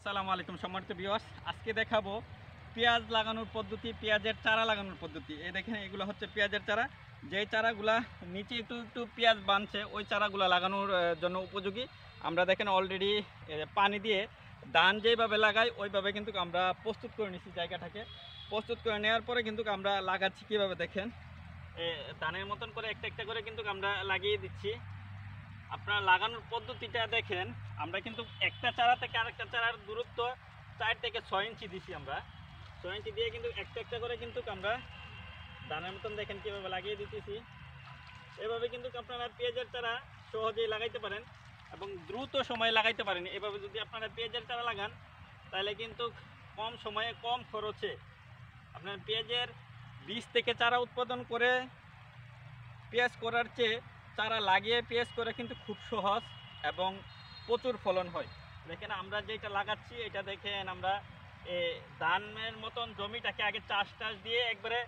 আসসালামু আলাইকুম সম্মানিত ভিউয়ার্স, আজকে দেখাবো পেঁয়াজ লাগানোর পদ্ধতি, পেঁয়াজের চারা লাগানোর পদ্ধতি। এই দেখেন, এগুলো হচ্ছে পেঁয়াজের চারা। যেই চারাগুলা নিচে একটু একটু পেঁয়াজ বানছে, ওই চারাগুলা লাগানোর জন্য উপযোগী। আমরা দেখেন অলরেডি পানি দিয়ে ধান যেভাবে লাগাই ওইভাবে কিন্তু আমরা প্রস্তুত করে নিচ্ছি। জায়গাটাকে প্রস্তুত করে নেওয়ার পরে কিন্তু আমরা লাগাচ্ছি কীভাবে দেখেন, ধানের মতন করে একটা একটা করে কিন্তু আমরা লাগিয়ে দিচ্ছি। আপনারা লাগানোর পদ্ধতিটা দেখেন, আমরা কিন্তু একটা চারা থেকে আরেকটা চারার দূরত্ব 4 থেকে 6 ইঞ্চি দিছি। আমরা 6 ইঞ্চি দিয়ে কিন্তু একটা একটা করে কিন্তু আমরা ধানের মতন দেখেন কীভাবে লাগিয়ে দিতেছি। এভাবে কিন্তু আপনারা পেঁয়াজের চারা সহজেই লাগাইতে পারেন এবং দ্রুত সময়ে লাগাইতে পারেন। এভাবে যদি আপনারা পেঁয়াজের চারা লাগান তাহলে কিন্তু কম সময়ে কম খরচে আপনার পেঁয়াজের বীজ থেকে চারা উৎপাদন করে পেঁয়াজ করার চেয়ে চারা লাগিয়ে পেঁয়াজ করে কিন্তু খুব সহজ এবং প্রচুর ফলন হয়। দেখেন আমরা যেটা লাগাচ্ছি এটা দেখেন, আমরা ধানের মতন জমিটাকে আগে চাষ দিয়ে একবারে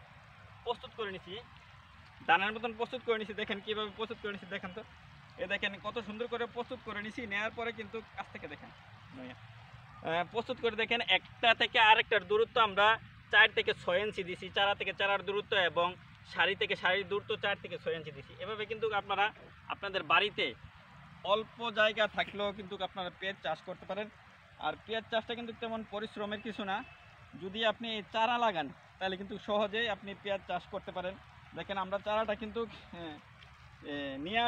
প্রস্তুত করে নিছি, ধানের মতন প্রস্তুত করে নিছি। দেখেন কীভাবে প্রস্তুত করে নিছি, দেখেন তো। দেখেন কত সুন্দর করে প্রস্তুত করে নিছি। নেওয়ার পরে কিন্তু কাছ থেকে দেখেন প্রস্তুত করে দেখেন একটা থেকে আরেকটার দূরত্ব আমরা 4 থেকে 6 ইঞ্চি দিছি, চারা থেকে চারার দূরত্ব, এবং সারি থেকে সারির দূরত্ব 4 থেকে 6 ইঞ্চি দিছি। এভাবে কিন্তু আপনারা আপনাদের বাড়িতে অল্প জায়গা থাকলেও কিন্তু আপনারা পেঁয়াজ চাষ করতে পারেন। আর পেঁয়াজ চাষটা কিন্তু তেমন পরিশ্রমের কিছু না। যদি আপনি চারা লাগান তাহলে কিন্তু সহজেই আপনি পেঁয়াজ চাষ করতে পারেন। দেখেন আমরা চারাটা কিন্তু নিয়ে